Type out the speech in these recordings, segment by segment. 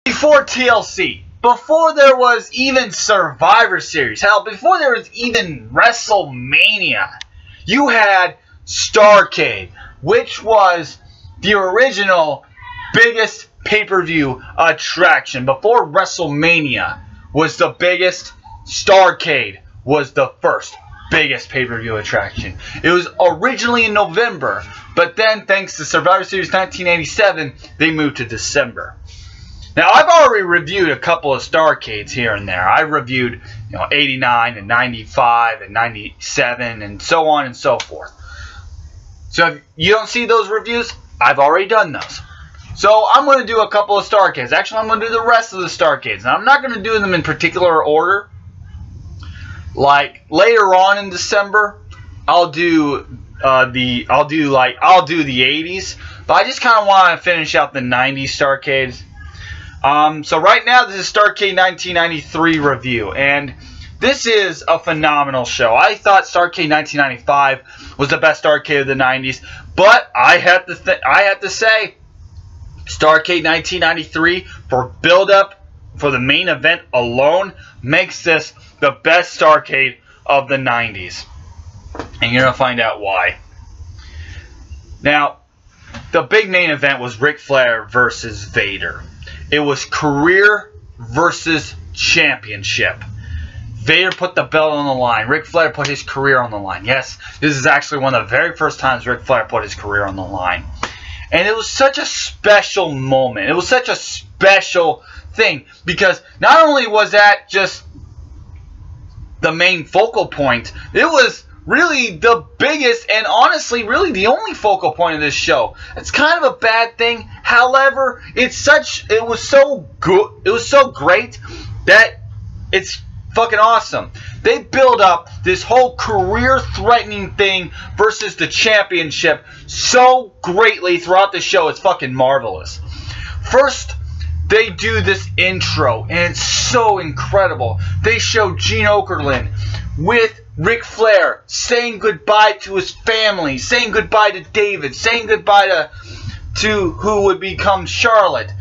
Before TLC, before there was even Survivor Series, hell, before there was even WrestleMania, you had Starrcade, which was the original biggest pay-per-view attraction. Before WrestleMania was the biggest, Starrcade was the first biggest pay-per-view attraction. It was originally in November, but then thanks to Survivor Series 1987, they moved to December. Now, I've already reviewed a couple of Starrcades here and there. I reviewed, 89 and 95 and 97 and so on and so forth. So if you don't see those reviews, I've already done those. So I'm going to do a couple of Starrcades. Actually, I'm going to do the rest of the Starrcades. And I'm not going to do them in particular order. Like later on in December, I'll do the 80s, but I just kind of want to finish out the 90s Starrcades. So right now, this is Starrcade 1993 review, and this is a phenomenal show. I thought Starrcade 1995 was the best Starrcade of the 90s, but I have to say, Starrcade 1993 for build-up for the main event alone makes this the best Starrcade of the 90s, and you're gonna find out why. Now, the big main event was Ric Flair versus Vader. It was career versus championship. Vader put the belt on the line. Ric Flair put his career on the line. Yes, this is actually one of the very first times Ric Flair put his career on the line. And it was such a special moment. It was such a special thing. Because not only was that just the main focal point, it was really the biggest and honestly really the only focal point of this show. It's kind of a bad thing. However, it was so good, it was so great that it's fucking awesome. They build up this whole career-threatening thing versus the championship so greatly throughout the show. It's fucking marvelous. First, they do this intro, and it's so incredible. They show Gene Okerlund with Ric Flair saying goodbye to his family, saying goodbye to David, saying goodbye to who would become Charlotte,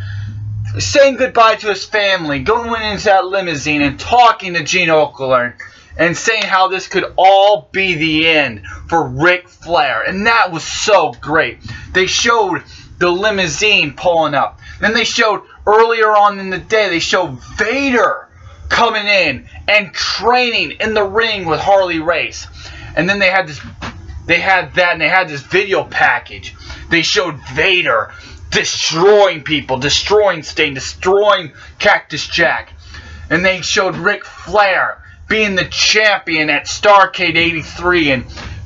saying goodbye to his family, going into that limousine and talking to Gene Okerlund and saying how this could all be the end for Ric Flair. And that was so great. They showed the limousine pulling up. Then they showed earlier on in the day, they showed Vader coming in and training in the ring with Harley Race. And then they had this video package. They showed Vader destroying people, destroying Sting, destroying Cactus Jack. And they showed Ric Flair being the champion at Starrcade 83 and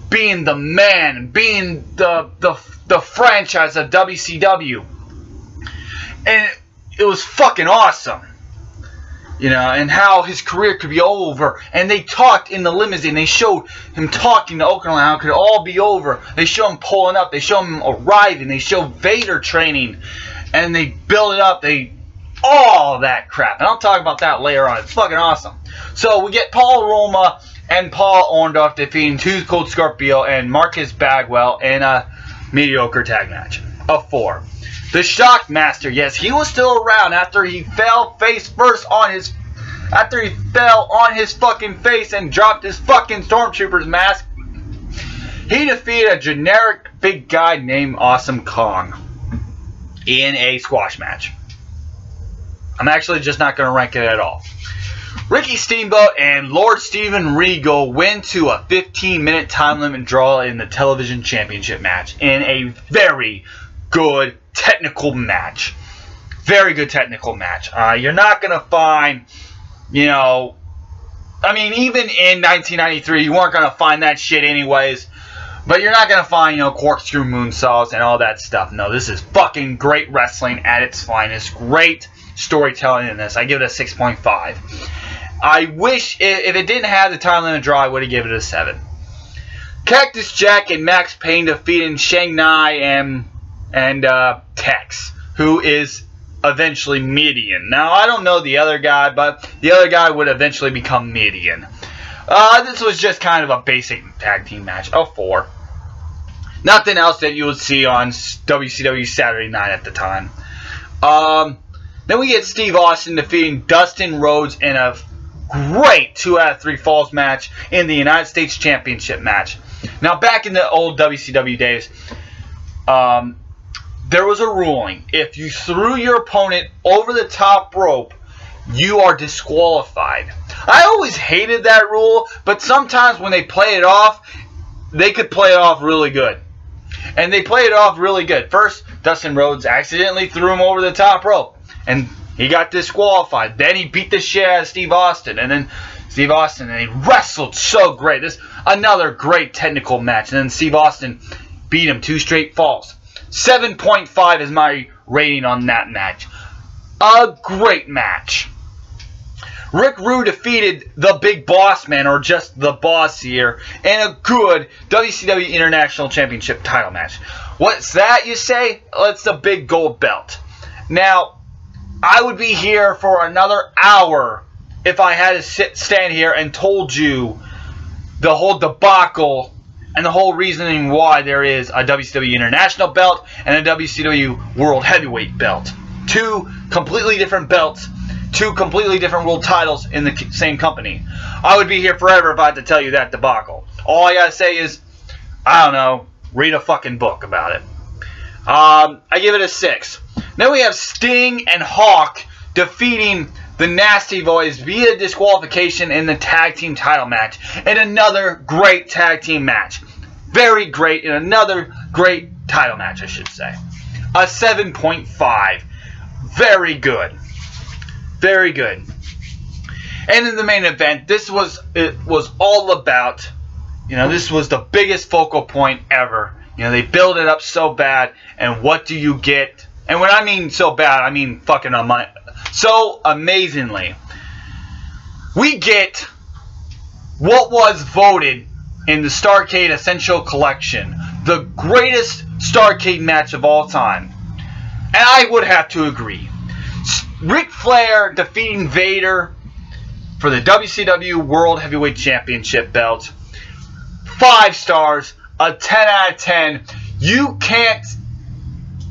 being the man and being the franchise of WCW. And it was fucking awesome. And how his career could be over. And they talked in the limousine. They showed him talking to Okerlund, how it could all be over. They show him pulling up. They show him arriving. They show Vader training. And they build it up. All that crap. And I'll talk about that later on. It's fucking awesome. So we get Paul Roma and Paul Orndorff defeating Too Cold Scorpio and Marcus Bagwell in a mediocre tag match of 4. The Shockmaster, yes, he was still around after he fell face first on his... After he fell on his fucking face and dropped his fucking Stormtrooper's mask. He defeated a generic big guy named Awesome Kong in a squash match. I'm actually just not going to rank it at all. Ricky Steamboat and Lord Steven Regal win to a 15-minute time limit draw in the television championship match in a very good technical match. Very good technical match. You're not going to find, I mean, even in 1993, you weren't going to find that shit anyways. But you're not going to find, corkscrew moonsaults and all that stuff. No, this is fucking great wrestling at its finest. Great storytelling in this. I give it a 6.5. I wish, if it didn't have the time limit draw, I would have given it a 7. Cactus Jack and Max Payne defeating Shanghai and Tex, who is eventually Midian. Now, I don't know the other guy, but the other guy would eventually become Midian. This was just kind of a basic tag team match of 4. Nothing else that you would see on WCW Saturday Night at the time. Then we get Steve Austin defeating Dustin Rhodes in a great 2 out of 3 falls match in the United States Championship match. Now, back in the old WCW days, there was a ruling. If you threw your opponent over the top rope, you are disqualified. I always hated that rule, but sometimes when they play it off, they could play it off really good. And they played it off really good. First, Dustin Rhodes accidentally threw him over the top rope, and he got disqualified. Then he beat the shit out of Steve Austin, and then Steve Austin, and he wrestled so great. This another great technical match, and then Steve Austin beat him 2 straight falls. 7.5 is my rating on that match. A great match. Rick Rude defeated the Big Boss Man, or just the Boss here, in a good WCW International Championship title match. What's that, you say? Well, it's the big gold belt. Now, I would be here for another hour if I had to stand here and told you the whole debacle and the whole reasoning why there is a WCW International belt and a WCW World Heavyweight belt. 2 completely different belts, 2 completely different world titles in the same company. I would be here forever if I had to tell you that debacle. All I gotta say is, I don't know, read a fucking book about it. I give it a 6. Then we have Sting and Hawk defeating the Nasty Boys via disqualification in the tag team title match. And another great tag team match. Very great, and another great title match, I should say. A 7.5. Very good. Very good. And in the main event, it was all about, this was the biggest focal point ever. They build it up so bad, and what do you get? And when I mean so bad, I mean fucking so amazingly. We get what was voted in the Starrcade Essential Collection, the greatest Starrcade match of all time. And I would have to agree. Ric Flair defeating Vader for the WCW World Heavyweight Championship belt. 5 stars, a 10 out of 10. You can't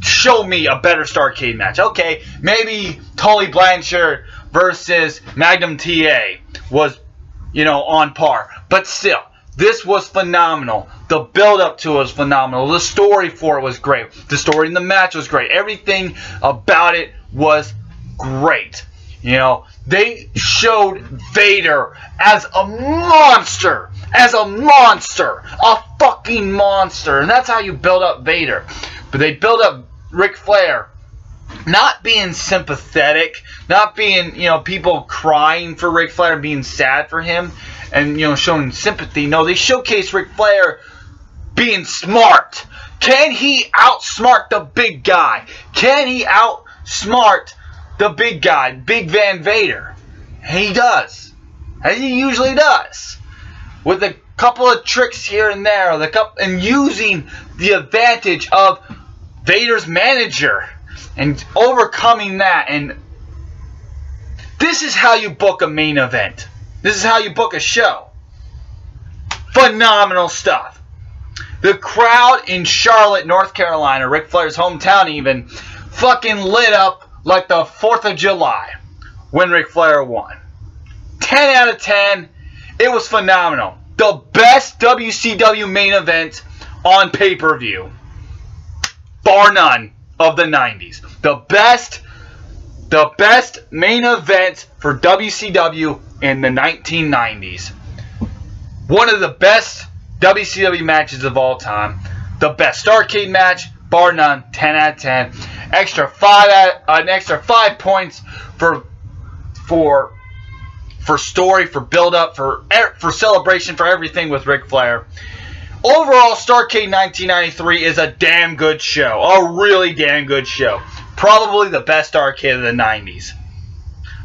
show me a better Starrcade match. Okay, maybe Tully Blanchard versus Magnum TA was, on par. But still, this was phenomenal. The build-up to it was phenomenal. The story for it was great. The story in the match was great. Everything about it was great. They showed Vader as a monster. A fucking monster. And that's how you build up Vader. But they build up Ric Flair not being sympathetic, not being, people crying for Ric Flair, being sad for him, and, showing sympathy. No, they showcase Ric Flair being smart. Can he outsmart the big guy? Can he outsmart the big guy, Big Van Vader? He does. As he usually does. With a couple of tricks here and there, and using the advantage of Vader's manager and overcoming that. And this is how you book a main event. This is how you book a show. Phenomenal stuff. The crowd in Charlotte, North Carolina, Ric Flair's hometown even, fucking lit up like the 4th of July when Ric Flair won. 10 out of 10. It was phenomenal. The best WCW main event on pay-per-view, bar none, of the 90s. The best main event for WCW in the 1990s. One of the best WCW matches of all time. The best Starrcade match, bar none, 10 out of 10. An extra 5 points for story, for build-up, for celebration, for everything with Ric Flair. Overall, Starrcade 1993 is a damn good show. A really damn good show. Probably the best Starrcade of the 90s.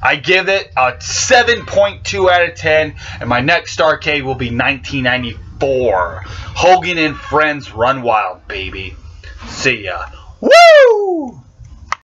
I give it a 7.2 out of 10, and my next Starrcade will be 1994. Hogan and Friends Run Wild, baby. See ya. Woo!